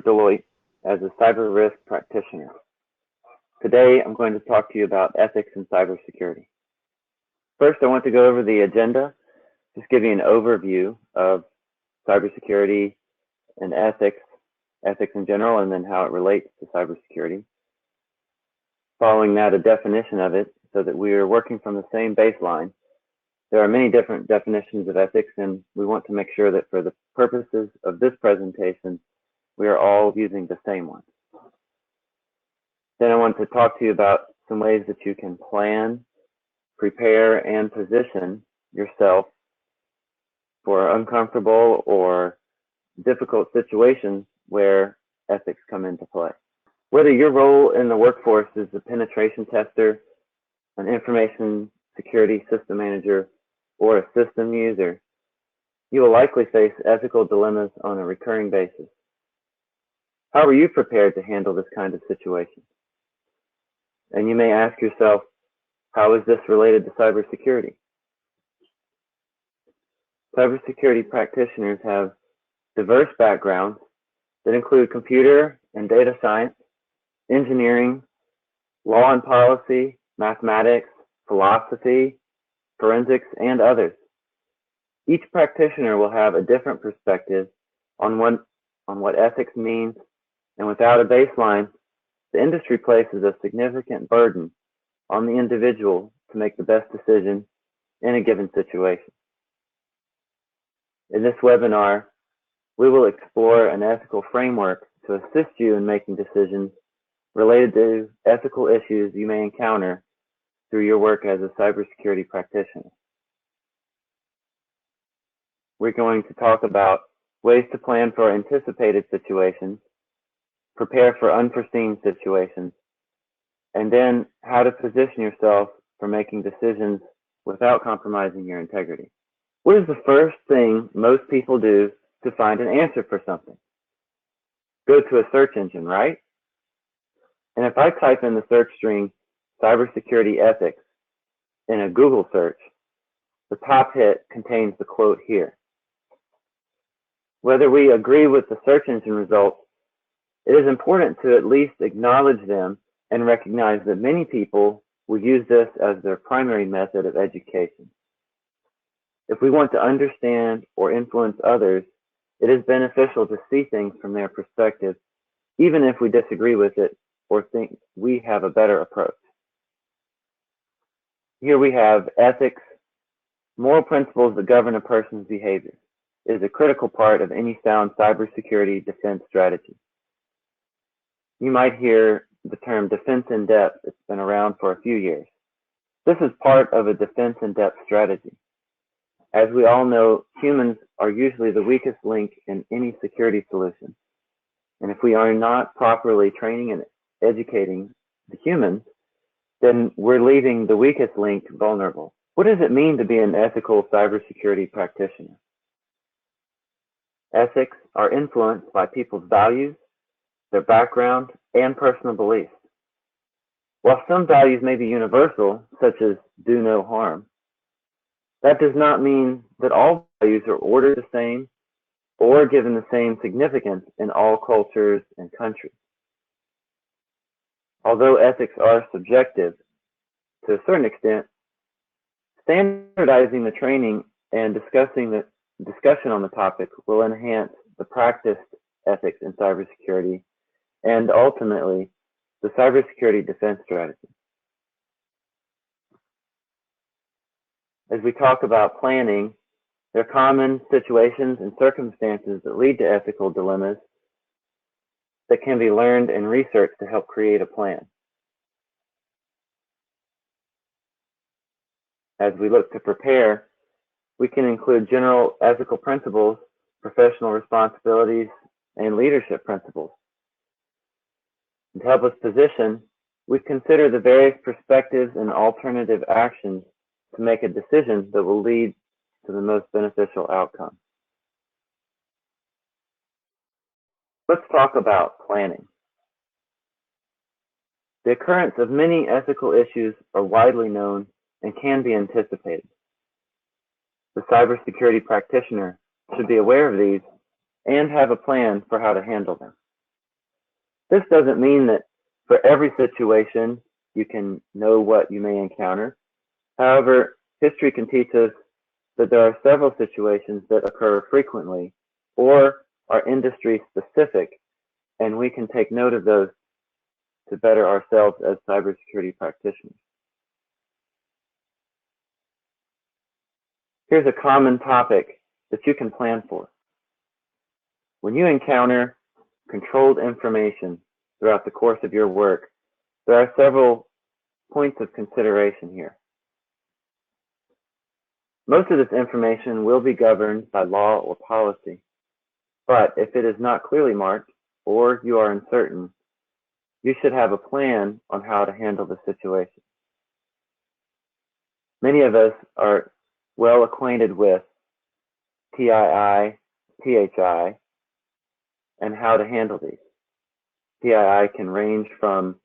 Deloitte as a cyber risk practitioner. Today, I'm going to talk to you about ethics in cybersecurity. First, I want to go over the agenda, just give you an overview of cybersecurity and ethics in general, and then how it relates to cybersecurity. Following that, a definition of it so that we are working from the same baseline. There are many different definitions of ethics, and we want to make sure that for the purposes of this presentation, we are all using the same one. Then I want to talk to you about some ways that you can plan, prepare, and position yourself for uncomfortable or difficult situations where ethics come into play. Whether your role in the workforce is a penetration tester, an information security system manager, or a system user, you will likely face ethical dilemmas on a recurring basis. How are you prepared to handle this kind of situation? And you may ask yourself, how is this related to cybersecurity? Cybersecurity practitioners have diverse backgrounds that include computer and data science, engineering, law and policy, mathematics, philosophy, forensics, and others. Each practitioner will have a different perspective on what ethics means, and without a baseline, the industry places a significant burden on the individual to make the best decision in a given situation. In this webinar, we will explore an ethical framework to assist you in making decisions related to ethical issues you may encounter through your work as a cybersecurity practitioner. We're going to talk about ways to plan for anticipated situations, prepare for unforeseen situations, and then how to position yourself for making decisions without compromising your integrity. What is the first thing most people do to find an answer for something? Go to a search engine, right? And if I type in the search string cybersecurity ethics in a Google search, the top hit contains the quote here. Whether we agree with the search engine results, it is important to at least acknowledge them and recognize that many people will use this as their primary method of education. If we want to understand or influence others, it is beneficial to see things from their perspective, even if we disagree with it or think we have a better approach. Here we have ethics, moral principles that govern a person's behavior. It is a critical part of any sound cybersecurity defense strategy. You might hear the term defense in depth. It's been around for a few years. This is part of a defense in depth strategy. As we all know, humans are usually the weakest link in any security solution. And if we are not properly training and educating the humans, then we're leaving the weakest link vulnerable. What does it mean to be an ethical cybersecurity practitioner? Ethics are influenced by people's values, their background, and personal beliefs. While some values may be universal, such as do no harm, that does not mean that all values are ordered the same or given the same significance in all cultures and countries. Although ethics are subjective to a certain extent, standardizing the training and discussion on the topic will enhance the practiced ethics in cybersecurity and ultimately the cybersecurity defense strategy. As we talk about planning, there are common situations and circumstances that lead to ethical dilemmas that can be learned and researched to help create a plan. As we look to prepare, we can include general ethical principles, professional responsibilities, and leadership principles. And to help us position, we consider the various perspectives and alternative actions to make a decision that will lead to the most beneficial outcome. Let's talk about planning. The occurrence of many ethical issues are widely known and can be anticipated. The cybersecurity practitioner should be aware of these and have a plan for how to handle them. This doesn't mean that for every situation you can know what you may encounter. However, history can teach us that there are several situations that occur frequently or are industry specific, and we can take note of those to better ourselves as cybersecurity practitioners. Here's a common topic that you can plan for. When you encounter controlled information throughout the course of your work, there are several points of consideration here. Most of this information will be governed by law or policy, but if it is not clearly marked or you are uncertain, you should have a plan on how to handle the situation. Many of us are well acquainted with PII, PHI, and how to handle these. PII can range from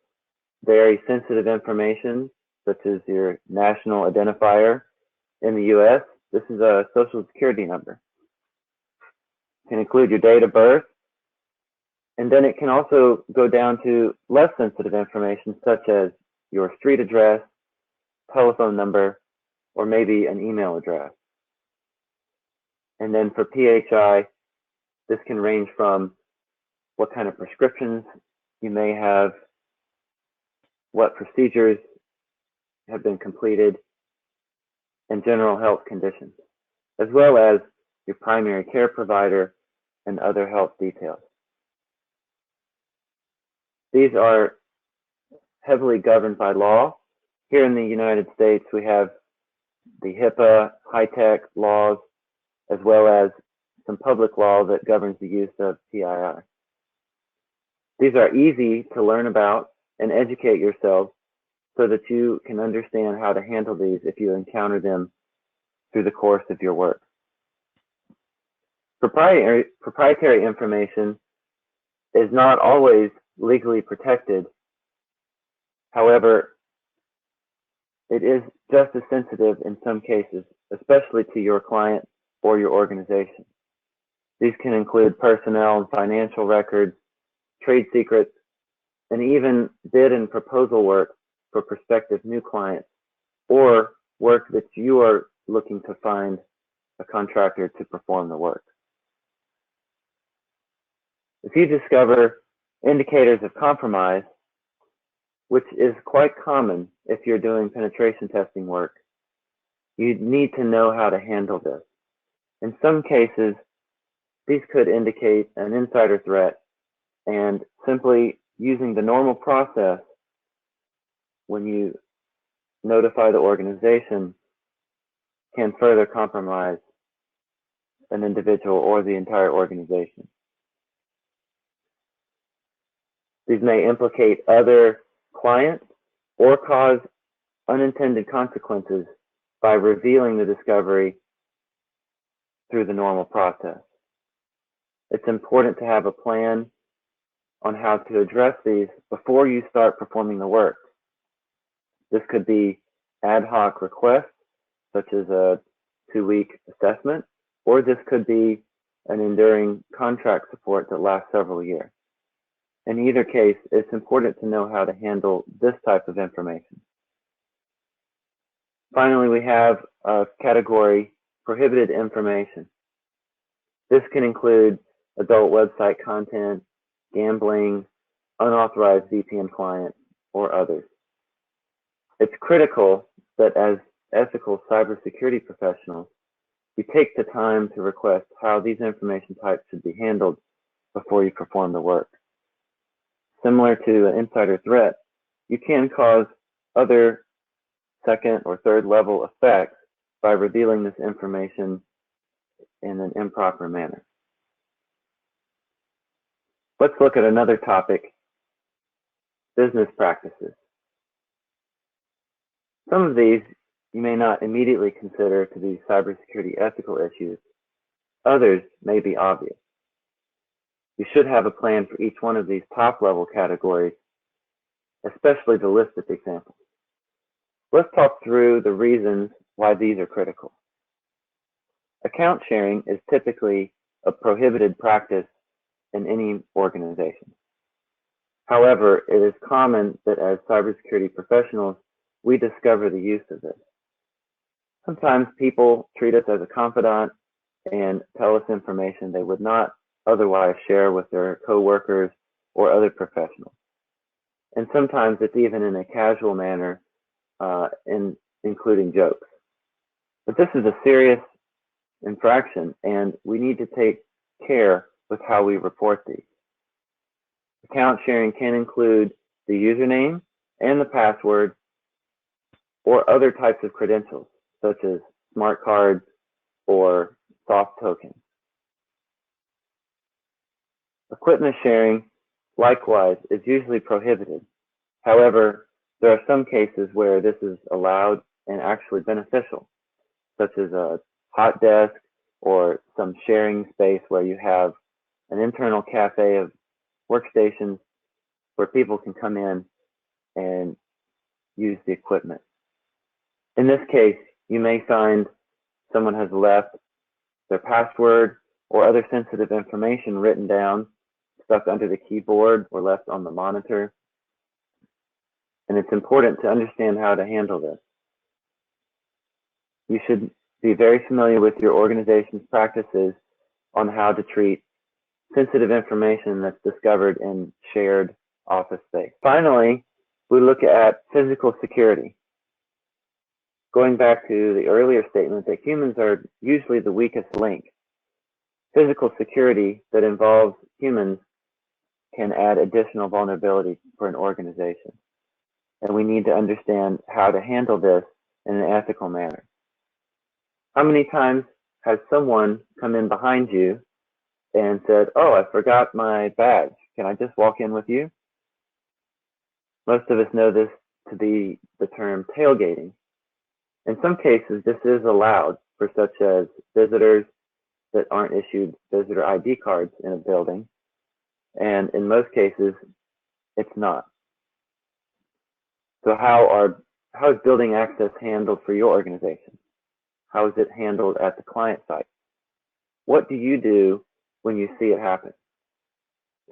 very sensitive information, such as your national identifier in the US. This is a social security number. It can include your date of birth, and then it can also go down to less sensitive information, such as your street address, telephone number, or maybe an email address. And then for PHI, this can range from what kind of prescriptions you may have, what procedures have been completed, and general health conditions, as well as your primary care provider and other health details. These are heavily governed by law. Here in the United States, we have the HIPAA, high-tech laws, as well as some public law that governs the use of PII. These are easy to learn about and educate yourself so that you can understand how to handle these if you encounter them through the course of your work. Proprietary information is not always legally protected. However, it is just as sensitive in some cases, especially to your client or your organization. These can include personnel and financial records, trade secrets, and even bid and proposal work for prospective new clients, or work that you are looking to find a contractor to perform the work. If you discover indicators of compromise, which is quite common if you're doing penetration testing work, you need to know how to handle this. In some cases, these could indicate an insider threat, and simply using the normal process when you notify the organization can further compromise an individual or the entire organization. These may implicate other clients or cause unintended consequences by revealing the discovery through the normal process. It's important to have a plan on how to address these before you start performing the work. This could be ad hoc requests, such as a 2-week assessment, or this could be an enduring contract support that lasts several years. In either case, it's important to know how to handle this type of information. Finally, we have a category, prohibited information. This can include adult website content, gambling, unauthorized VPN clients, or others. It's critical that as ethical cybersecurity professionals, you take the time to request how these information types should be handled before you perform the work. Similar to an insider threat, you can cause other second or third level effects by revealing this information in an improper manner. Let's look at another topic, business practices. Some of these you may not immediately consider to be cybersecurity ethical issues. Others may be obvious. You should have a plan for each one of these top-level categories, especially the listed examples. Let's talk through the reasons why these are critical. Account sharing is typically a prohibited practice in any organization. However, it is common that as cybersecurity professionals, we discover the use of it. Sometimes people treat us as a confidant and tell us information they would not otherwise share with their coworkers or other professionals. And sometimes it's even in a casual manner, including jokes. But this is a serious infraction, and we need to take care with how we report these. Account sharing can include the username and the password or other types of credentials, such as smart cards or soft tokens. Equipment sharing, likewise, is usually prohibited. However, there are some cases where this is allowed and actually beneficial, such as a hot desk or some sharing space where you have an internal cafe of workstations where people can come in and use the equipment. In this case, you may find someone has left their password or other sensitive information written down, stuck under the keyboard or left on the monitor. And it's important to understand how to handle this. You should be very familiar with your organization's practices on how to treat sensitive information that's discovered in shared office space. Finally, we look at physical security. Going back to the earlier statement that humans are usually the weakest link, physical security that involves humans can add additional vulnerability for an organization. And we need to understand how to handle this in an ethical manner. How many times has someone come in behind you and said, "Oh, I forgot my badge. Can I just walk in with you?" Most of us know this to be the term tailgating. In some cases, this is allowed for such as visitors that aren't issued visitor ID cards in a building. And in most cases, it's not. So how is building access handled for your organization? How is it handled at the client site? What do you do when you see it happen?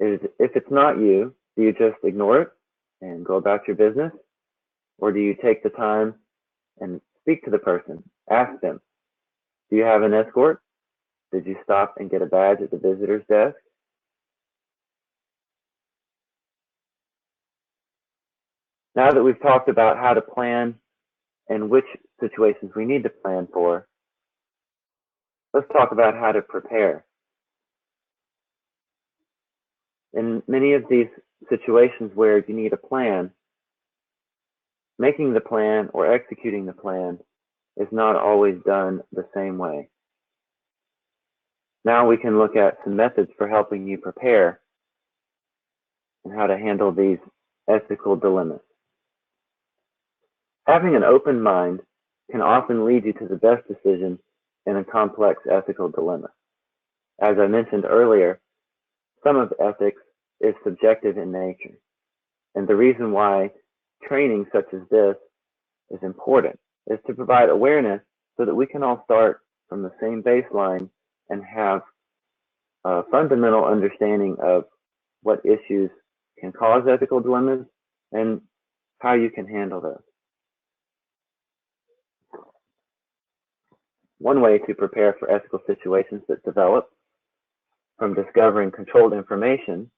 If it's not you, do you just ignore it and go about your business? Or do you take the time and speak to the person? Ask them, do you have an escort? Did you stop and get a badge at the visitor's desk? Now that we've talked about how to plan and which situations we need to plan for, let's talk about how to prepare. In many of these situations where you need a plan, making the plan or executing the plan is not always done the same way. Now we can look at some methods for helping you prepare and how to handle these ethical dilemmas. Having an open mind can often lead you to the best decision in a complex ethical dilemma. As I mentioned earlier, some of ethics is subjective in nature. And the reason why training such as this is important is to provide awareness so that we can all start from the same baseline and have a fundamental understanding of what issues can cause ethical dilemmas and how you can handle those. One way to prepare for ethical situations that develop from discovering controlled information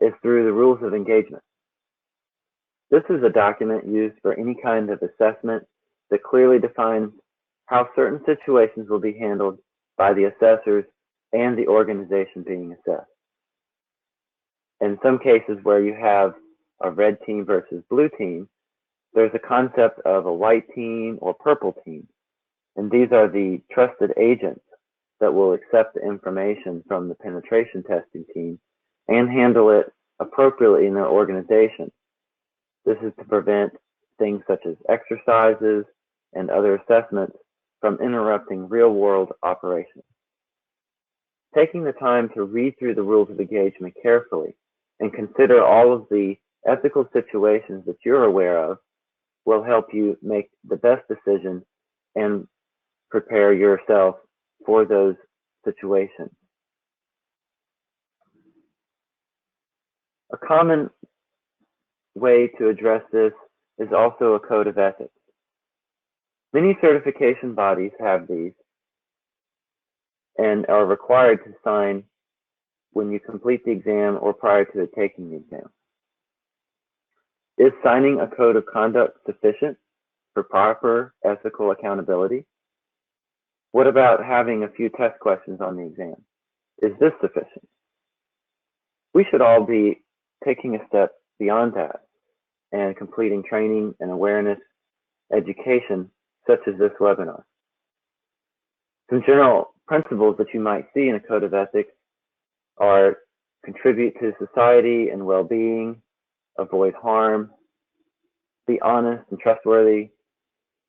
is through the rules of engagement. This is a document used for any kind of assessment that clearly defines how certain situations will be handled by the assessors and the organization being assessed. In some cases where you have a red team versus blue team, there's a concept of a white team or purple team. And these are the trusted agents that will accept the information from the penetration testing team and handle it appropriately in their organization. This is to prevent things such as exercises and other assessments from interrupting real-world operations. Taking the time to read through the rules of engagement carefully and consider all of the ethical situations that you're aware of will help you make the best decision and prepare yourself for those situations. A common way to address this is also a code of ethics. Many certification bodies have these and are required to sign when you complete the exam or prior to taking the exam. Is signing a code of conduct sufficient for proper ethical accountability? What about having a few test questions on the exam? Is this sufficient? We should all be taking a step beyond that and completing training and awareness education such as this webinar. Some general principles that you might see in a code of ethics are contribute to society and well-being, avoid harm, be honest and trustworthy,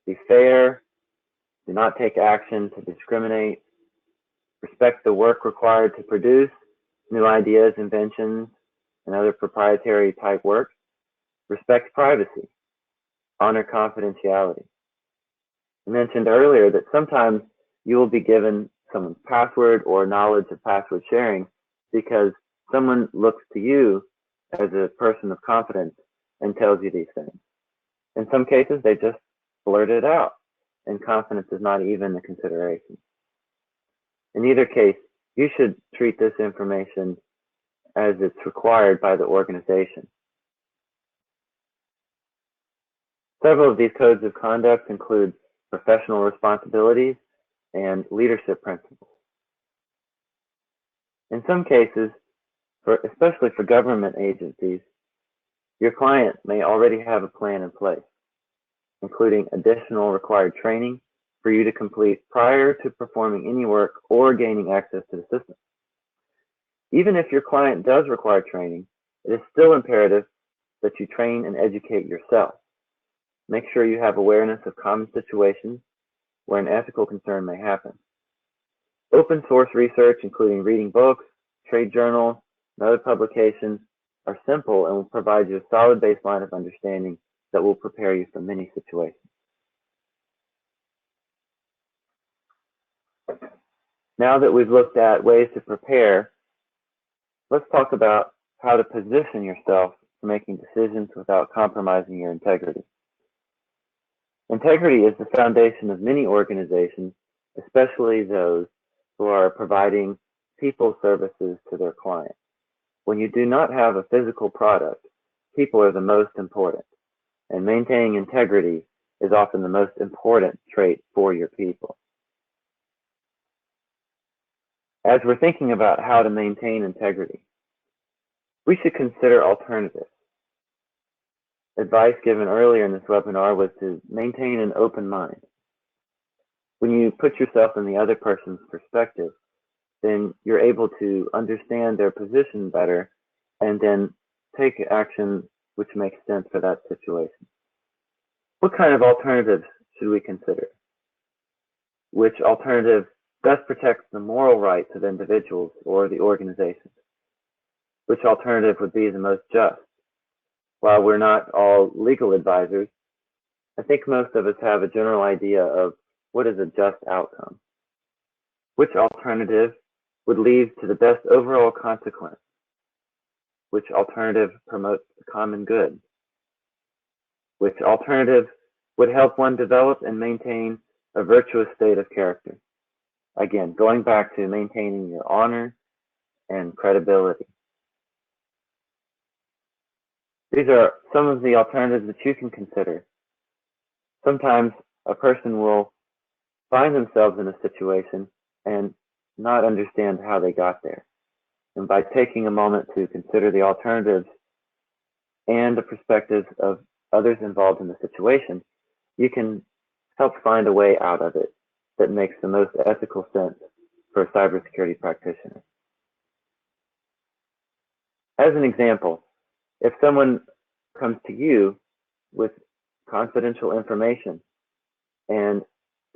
be fair, do not take action to discriminate, respect the work required to produce new ideas, inventions, and other proprietary type work, respect privacy, honor confidentiality. I mentioned earlier that sometimes you will be given someone's password or knowledge of password sharing because someone looks to you as a person of confidence and tells you these things. In some cases, they just blurt it out, and confidence is not even a consideration. In either case, you should treat this information as it's required by the organization. Several of these codes of conduct include professional responsibilities and leadership principles. In some cases, especially for government agencies, your client may already have a plan in place, including additional required training for you to complete prior to performing any work or gaining access to the system. Even if your client does require training, it is still imperative that you train and educate yourself. Make sure you have awareness of common situations where an ethical concern may happen. Open source research, including reading books, trade journals, and other publications, are simple and will provide you a solid baseline of understanding that will prepare you for many situations. Now that we've looked at ways to prepare, let's talk about how to position yourself for making decisions without compromising your integrity. Integrity is the foundation of many organizations, especially those who are providing people services to their clients. When you do not have a physical product, people are the most important, and maintaining integrity is often the most important trait for your people. As we're thinking about how to maintain integrity, we should consider alternatives. Advice given earlier in this webinar was to maintain an open mind. When you put yourself in the other person's perspective, then you're able to understand their position better and then take action which makes sense for that situation. What kind of alternatives should we consider? Which alternative best protects the moral rights of individuals or the organizations? Which alternative would be the most just? While we're not all legal advisors, I think most of us have a general idea of what is a just outcome. Which alternative would lead to the best overall consequence? Which alternative promotes the common good? Which alternative would help one develop and maintain a virtuous state of character? Again, going back to maintaining your honor and credibility. These are some of the alternatives that you can consider. Sometimes a person will find themselves in a situation and not understand how they got there. And by taking a moment to consider the alternatives and the perspectives of others involved in the situation, you can help find a way out of it that makes the most ethical sense for a cybersecurity practitioner. As an example, if someone comes to you with confidential information and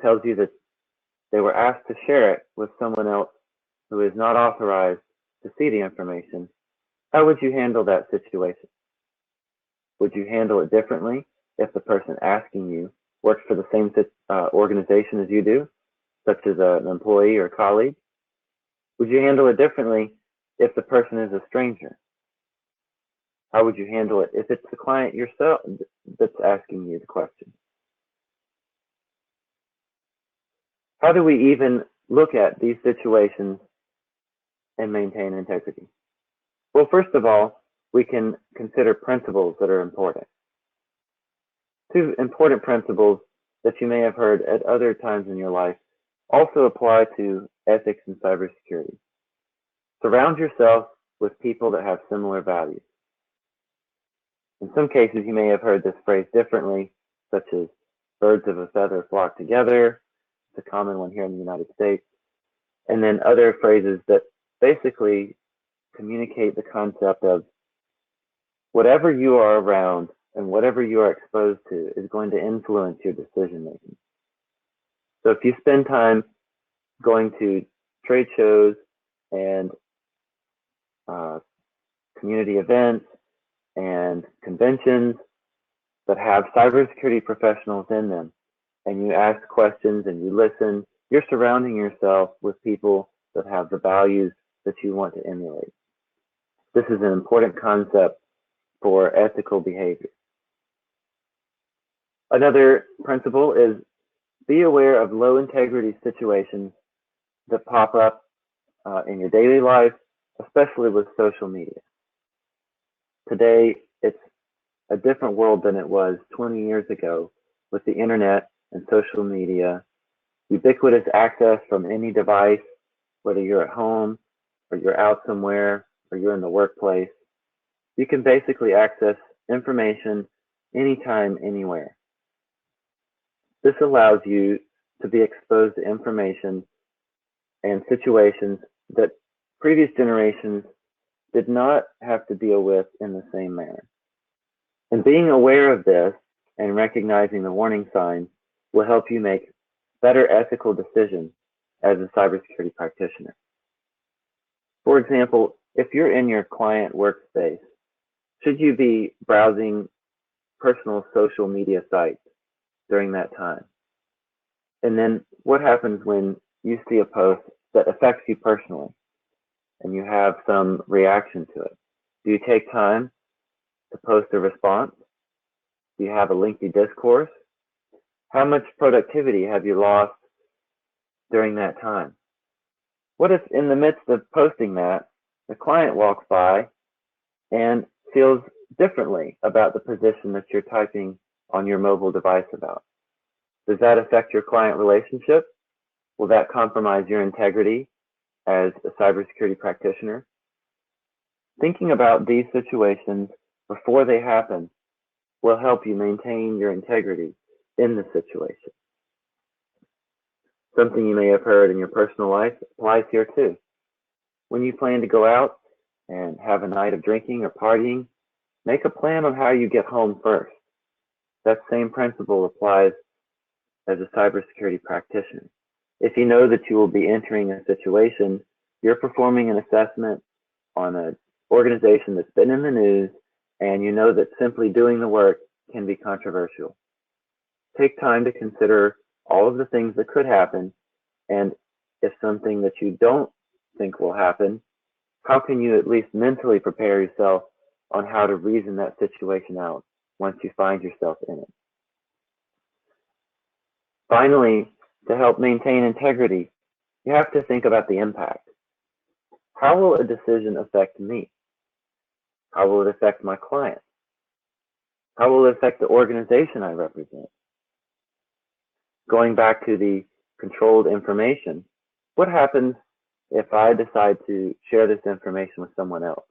tells you that they were asked to share it with someone else who is not authorized to see the information, how would you handle that situation? Would you handle it differently if the person asking you works for the same organization as you do, such as an employee or colleague? Would you handle it differently if the person is a stranger? How would you handle it if it's the client yourself that's asking you the question? How do we even look at these situations and maintain integrity? Well, first of all, we can consider principles that are important. Two important principles that you may have heard at other times in your life also apply to ethics and cybersecurity. Surround yourself with people that have similar values. In some cases, you may have heard this phrase differently, such as birds of a feather flock together. It's a common one here in the United States. And then other phrases that basically communicate the concept of whatever you are around and whatever you are exposed to is going to influence your decision making. So if you spend time going to trade shows and community events and conventions that have cybersecurity professionals in them, and you ask questions and you listen, you're surrounding yourself with people that have the values that you want to emulate. This is an important concept for ethical behavior. Another principle is be aware of low integrity situations that pop up in your daily life, especially with social media. Today, it's a different world than it was 20 years ago with the internet and social media, ubiquitous access from any device, whether you're at home or you're out somewhere or you're in the workplace. You can basically access information anytime, anywhere. This allows you to be exposed to information and situations that previous generations did not have to deal with in the same manner. And being aware of this and recognizing the warning signs will help you make better ethical decisions as a cybersecurity practitioner. For example, if you're in your client workspace, should you be browsing personal social media sites during that time? And then what happens when you see a post that affects you personally and you have some reaction to it? Do you take time to post a response? Do you have a lengthy discourse? How much productivity have you lost during that time? What if in the midst of posting that, the client walks by and feels differently about the position that you're typing on your mobile device about? Does that affect your client relationship? Will that compromise your integrity as a cybersecurity practitioner? Thinking about these situations before they happen will help you maintain your integrity in the situation. Something you may have heard in your personal life applies here too. When you plan to go out and have a night of drinking or partying, make a plan on how you get home first. That same principle applies as a cybersecurity practitioner. If you know that you will be entering a situation, you're performing an assessment on an organization that's been in the news, and you know that simply doing the work can be controversial. Take time to consider all of the things that could happen, and if something that you don't think will happen, how can you at least mentally prepare yourself on how to reason that situation out once you find yourself in it? Finally, to help maintain integrity, you have to think about the impact. How will a decision affect me? How will it affect my client? How will it affect the organization I represent? Going back to the controlled information, what happens if I decide to share this information with someone else,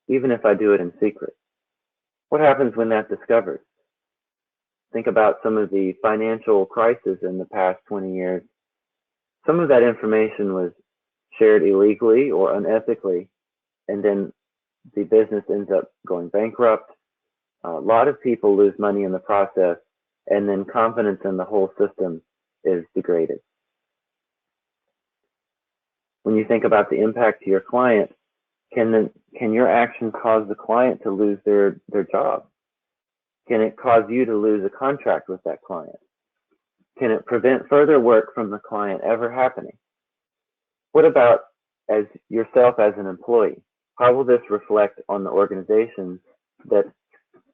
even if I do it in secret? What happens when that's discovered? Think about some of the financial crises in the past 20 years. Some of that information was shared illegally or unethically, and then the business ends up going bankrupt. A lot of people lose money in the process, and then confidence in the whole system is degraded. When you think about the impact to your client, can your action cause the client to lose their job? Can it cause you to lose a contract with that client? Can it prevent further work from the client ever happening? What about as yourself as an employee? How will this reflect on the organization's that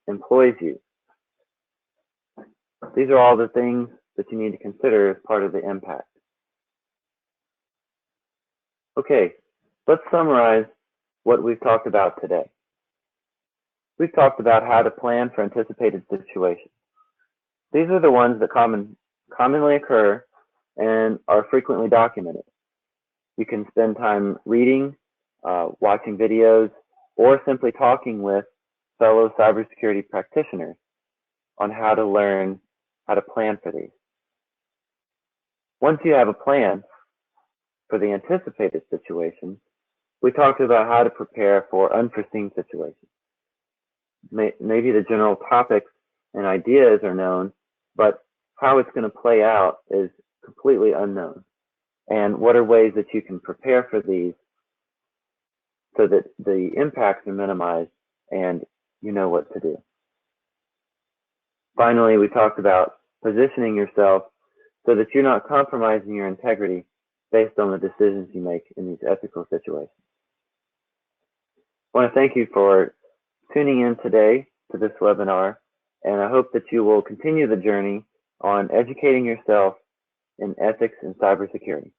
employs you. These are all the things that you need to consider as part of the impact. Okay, let's summarize what we've talked about today. We've talked about how to plan for anticipated situations. These are the ones that commonly occur and are frequently documented. You can spend time reading, watching videos, or simply talking with fellow cybersecurity practitioners on how to learn how to plan for these. Once you have a plan for the anticipated situation, we talked about how to prepare for unforeseen situations. Maybe the general topics and ideas are known, but how it's going to play out is completely unknown. And what are ways that you can prepare for these so that the impacts are minimized and you know what to do. Finally, we talked about positioning yourself so that you're not compromising your integrity based on the decisions you make in these ethical situations. I want to thank you for tuning in today to this webinar, and I hope that you will continue the journey on educating yourself in ethics and cybersecurity.